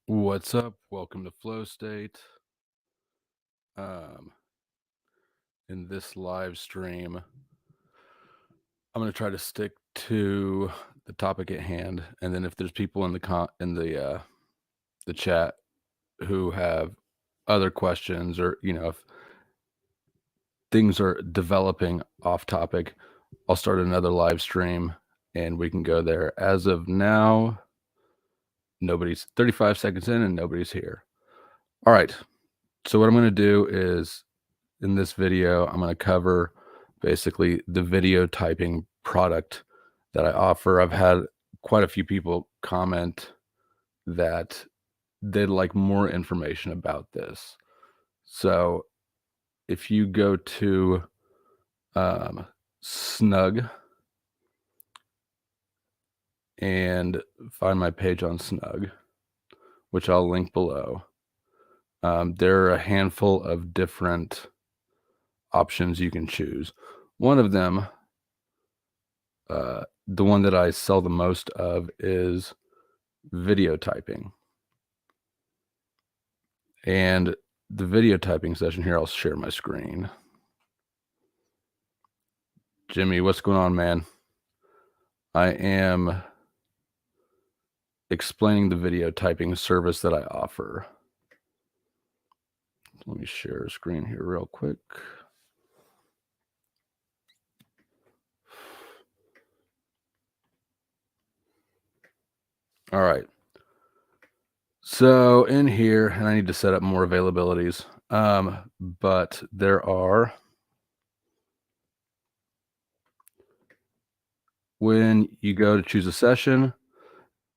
What's up? Welcome to Flow State. Um, in this live stream, I'm going to try to stick to the topic at hand, and then if there's people in the chat who have other questions, or if things are developing off topic, I'll start another live stream and we can go there. As of now, nobody's 35 seconds in and nobody's here. All right. So what I'm going to do is, in this video, I'm going to cover basically the video typing product that I offer. I've had quite a few people comment that they'd like more information about this. So if you go to Snug and find my page on Snug, which I'll link below, there are a handful of different options you can choose. One of them, the one that I sell the most of, is video typing. And the video typing session here, I'll share my screen. Jimmy, what's going on, man? I am explaining the video typing service that I offer. Let me share a screen here real quick. All right. So in here, and I need to set up more availabilities, but there are, when you go to choose a session,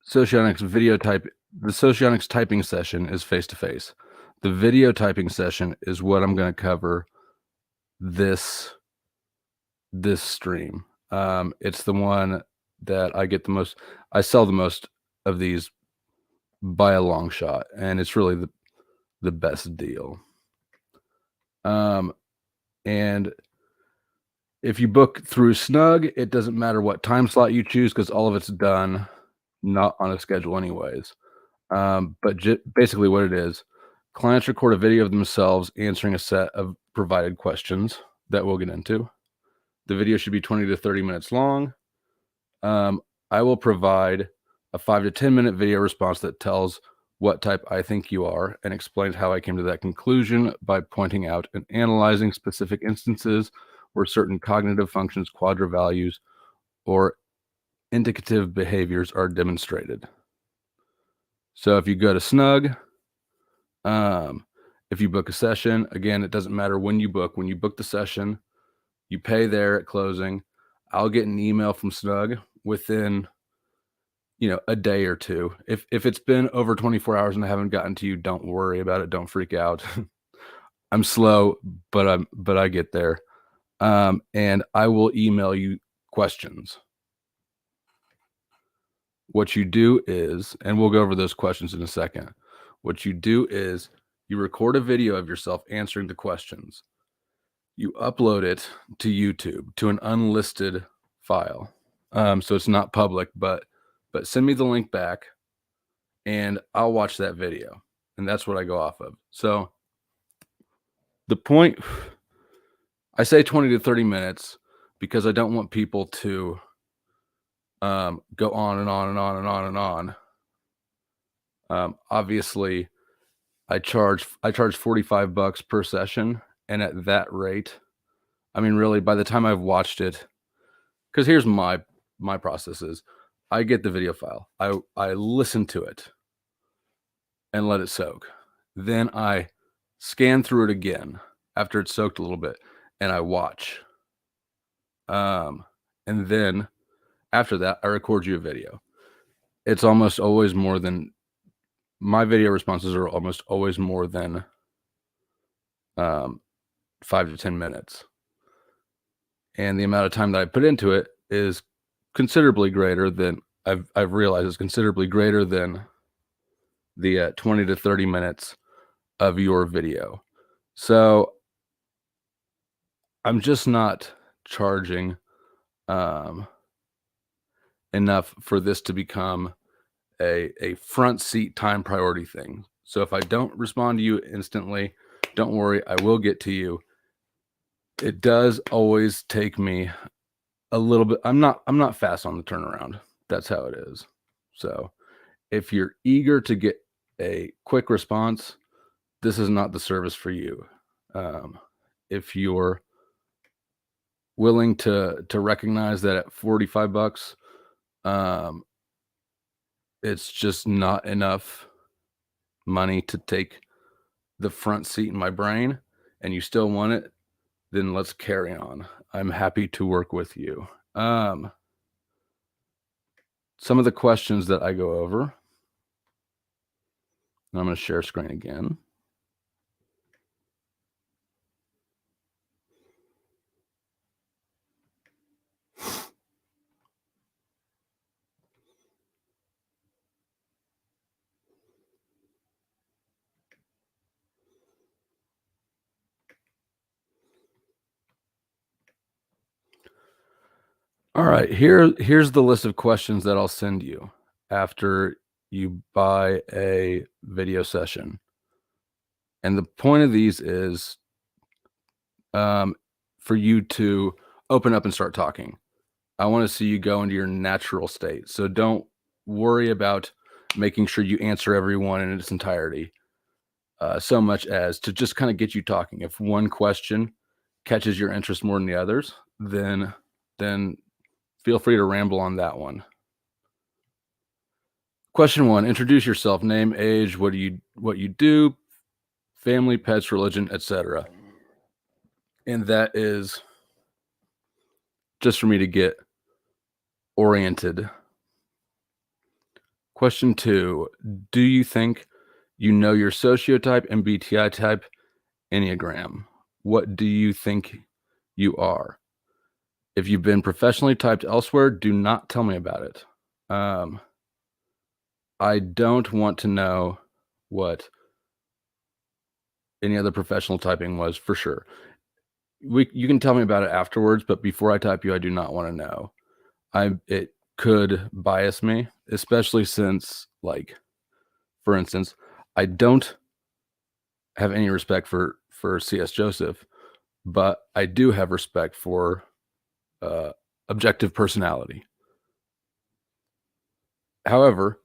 Socionics video type, the Socionics typing session is face-to-face. The video typing session is what I'm going to cover this stream. It's the one that I get the most, I sell the most of these by a long shot, and it's really the best deal. And if you book through Snug, it doesn't matter what time slot you choose because all of it's done not on a schedule anyways. But basically what it is, clients record a video of themselves answering a set of provided questions that we'll get into. The video should be 20 to 30 minutes long. I will provide a 5 to 10 minute video response that tells what type I think you are and explains how I came to that conclusion by pointing out and analyzing specific instances where certain cognitive functions, quadra values, or indicative behaviors are demonstrated. So if you go to Snug, if you book a session, again, it doesn't matter when you book. When you book the session, you pay there at closing. I'll get an email from Snug within, a day or two. If it's been over 24 hours and I haven't gotten to you, don't worry about it. Don't freak out. I'm slow, but I get there. And I will email you questions. What you do is, and we'll go over those questions in a second. What you do is you record a video of yourself answering the questions. You upload it to YouTube, to an unlisted file. So it's not public, but send me the link back and I'll watch that video. And that's what I go off of. So the point, I say 20 to 30 minutes because I don't want people to go on and on and on and on and on. Obviously, I charge $45 per session, and at that rate, I mean, really, by the time I've watched it, because here's my process is, I get the video file, I listen to it, and let it soak. Then I scan through it again after it's soaked a little bit, and I watch. And then after that, I record you a video. It's almost always more than, my video responses are almost always more than 5 to 10 minutes. And the amount of time that I put into it is considerably greater than, I've realized is considerably greater than the 20 to 30 minutes of your video. So I'm just not charging enough for this to become a front seat time priority thing. So if I don't respond to you instantly, don't worry, I will get to you. It does always take me a little bit. I'm not fast on the turnaround. That's how it is. So if you're eager to get a quick response, this is not the service for you. If you're willing to recognize that at $45, it's just not enough money to take the front seat in my brain, and you still want it, then let's carry on. I'm happy to work with you. Some of the questions that I go over, and I'm going to share screen again. All right, here's the list of questions that I'll send you after you buy a video session. And the point of these is for you to open up and start talking. I want to see you go into your natural state. So don't worry about making sure you answer everyone in its entirety, so much as to just kind of get you talking. If one question catches your interest more than the others, then feel free to ramble on that one. Question 1, introduce yourself, name, age, what you do, family, pets, religion, etc. And that is just for me to get oriented. Question 2, do you think you know your sociotype, MBTI type, Enneagram? What do you think you are? If you've been professionally typed elsewhere, do not tell me about it. I don't want to know what any other professional typing was for sure. You can tell me about it afterwards, but before I type you, I do not want to know. It could bias me, especially since, like, for instance, I don't have any respect for C.S. Joseph, but I do have respect for objective personality. However,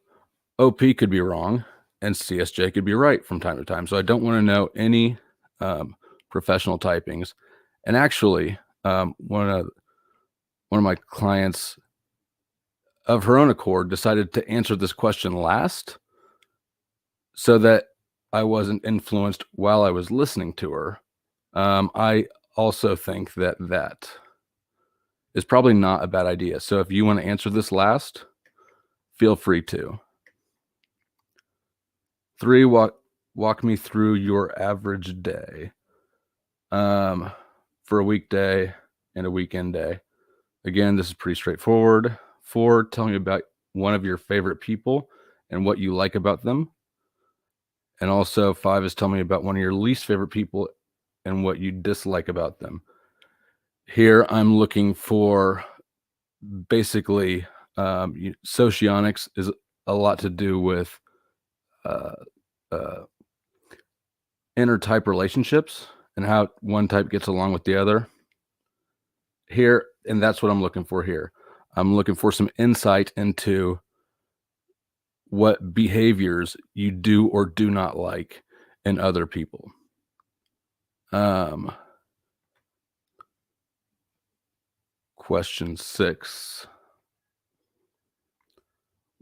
OP could be wrong and CSJ could be right from time to time. So I don't want to know any professional typings. And actually, one of my clients, of her own accord, decided to answer this question last so that I wasn't influenced while I was listening to her. I also think that is probably not a bad idea. So if you want to answer this last, feel free to. 3, walk me through your average day for a weekday and a weekend day. Again, this is pretty straightforward. 4, tell me about one of your favorite people and what you like about them. And also 5 is tell me about one of your least favorite people and what you dislike about them. Here I'm looking for basically Socionics is a lot to do with intertype relationships and how one type gets along with the other here. And that's what I'm looking for here. I'm looking for some insight into what behaviors you do or do not like in other people. Question 6.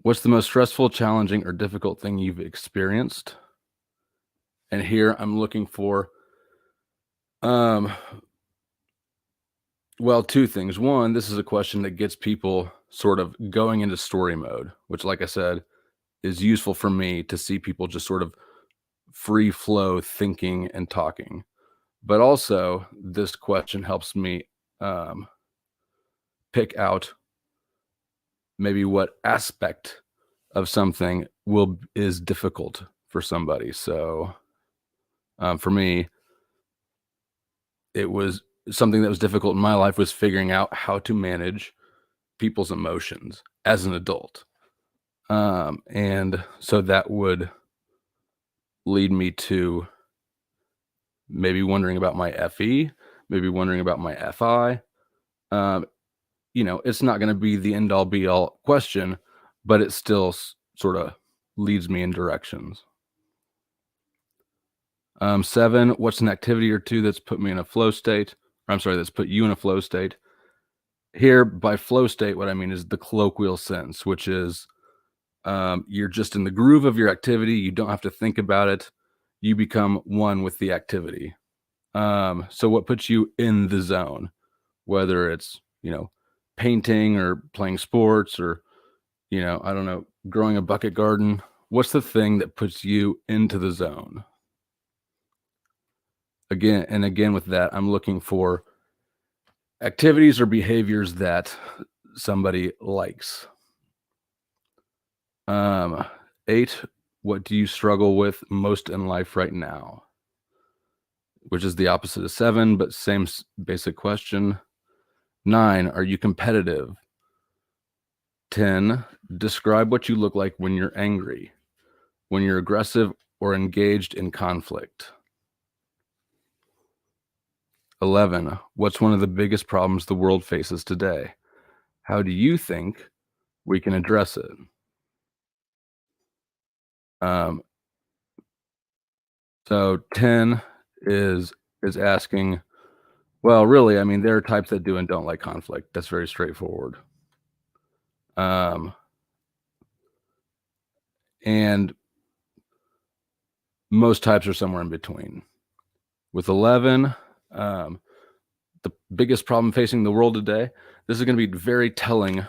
What's the most stressful, challenging, or difficult thing you've experienced? And here I'm looking for, well, 2 things. 1, this is a question that gets people sort of going into story mode, which, like I said, is useful for me to see people just sort of free flow thinking and talking. But also, this question helps me pick out maybe what aspect of something is difficult for somebody. So for me, it was something that was difficult in my life was figuring out how to manage people's emotions as an adult. And so that would lead me to maybe wondering about my FE, maybe wondering about my FI. Um, it's not going to be the end all be all question, but it still sort of leads me in directions. 7, what's an activity or two that's put me in a flow state? Or, I'm sorry, that's put you in a flow state. Here, by flow state, what I mean is the colloquial sense, which is you're just in the groove of your activity. You don't have to think about it. You become one with the activity. So what puts you in the zone, whether it's, painting or playing sports or, I don't know, growing a bucket garden. What's the thing that puts you into the zone? Again, with that, I'm looking for activities or behaviors that somebody likes. 8, what do you struggle with most in life right now? Which is the opposite of 7, but same basic question. 9, are you competitive? 10, describe what you look like when you're angry, when you're aggressive or engaged in conflict. 11, what's one of the biggest problems the world faces today? How do you think we can address it? So 10 is asking, well, really, I mean, there are types that do and don't like conflict. That's very straightforward. And most types are somewhere in between. With 11, the biggest problem facing the world today, this is going to be very telling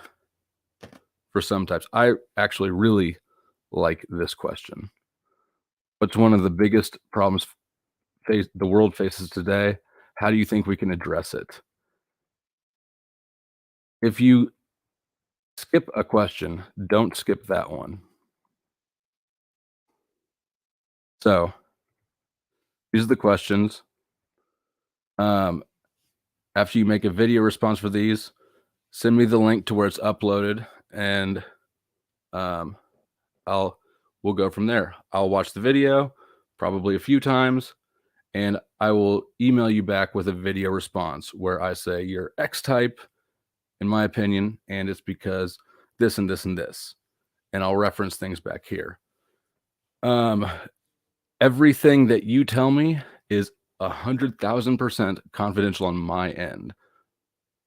for some types. I actually really like this question. What's one of the biggest problems the world faces today? How do you think we can address it? If you skip a question, don't skip that one. So these are the questions. After you make a video response for these, send me the link to where it's uploaded, and we'll go from there. I'll watch the video probably a few times, and I will email you back with a video response where I say you're X type, in my opinion, and it's because this and this and this, and I'll reference things back here. Everything that you tell me is 100,000% confidential on my end.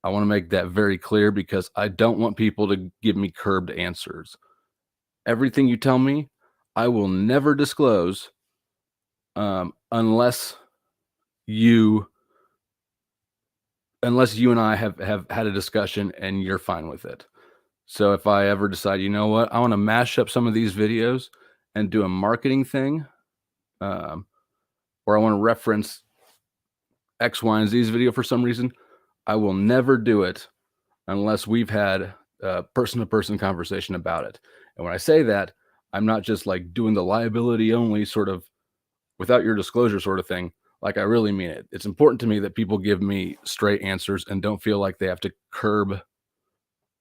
I want to make that very clear because I don't want people to give me curbed answers. Everything you tell me, I will never disclose unless you and I have had a discussion and you're fine with it. So if I ever decide, you know what, I want to mash up some of these videos and do a marketing thing, or I want to reference X, Y, and Z's video for some reason, I will never do it unless we've had a person-to-person conversation about it. And when I say that, I'm not just like doing the liability only sort of without your disclosure sort of thing. Like I really mean it. It's important to me that people give me straight answers and don't feel like they have to curb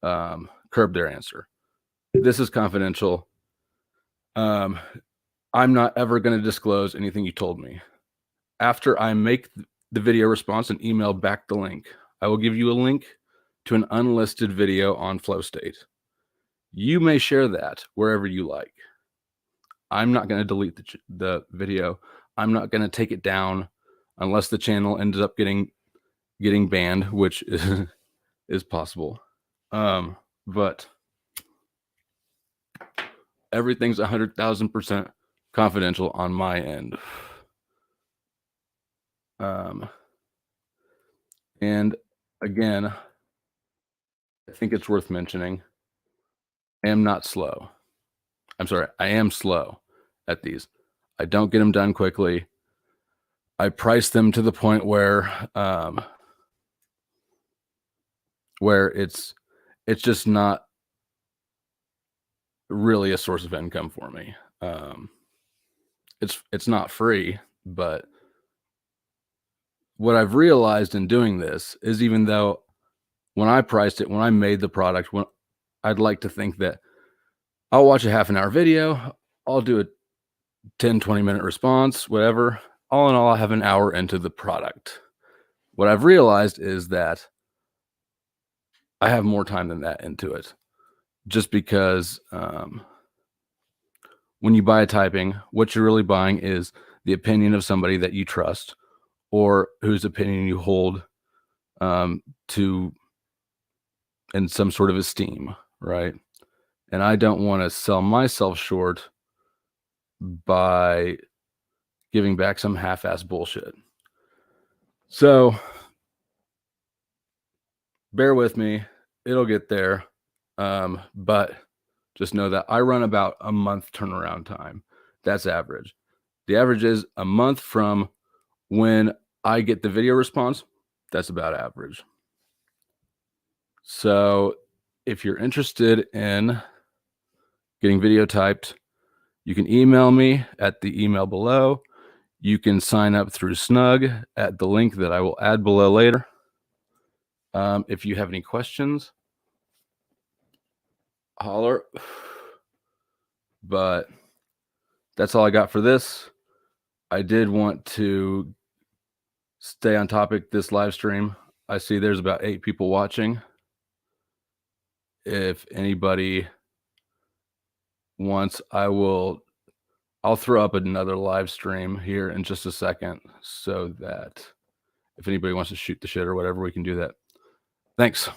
their answer. This is confidential. I'm not ever going to disclose anything you told me. After I make the video response and email back the link, I will give you a link to an unlisted video on flow state. You may share that wherever you like. I'm not going to delete the video. I'm not going to take it down unless the channel ends up getting banned, which is possible. But everything's 100,000% confidential on my end. And again, I think it's worth mentioning, I am not slow. I'm sorry, I am slow at these. I don't get them done quickly. I price them to the point where it's just not really a source of income for me. It's not free, but what I've realized in doing this is even though when I priced it, when I made the product, when I'd like to think that I'll watch a half an hour video. I'll do a 10, 20-minute response, whatever. All in all, I have an hour into the product. What I've realized is that I have more time than that into it, just because when you buy a typing, what you're really buying is the opinion of somebody that you trust or whose opinion you hold to in some sort of esteem, right? And I don't want to sell myself short by giving back some half-ass bullshit. So bear with me, it'll get there. But just know that I run about a month turnaround time. That's average. The average is a month from when I get the video response. That's about average. So if you're interested in getting video typed, you can email me at the email below. You can sign up through Snug at the link that I will add below later. If you have any questions, holler. But that's all I got for this. I did want to stay on topic this live stream. I see there's about 8 people watching. If anybody wants, I'll throw up another live stream here in just a second so that if anybody wants to shoot the shit or whatever, we can do that. Thanks.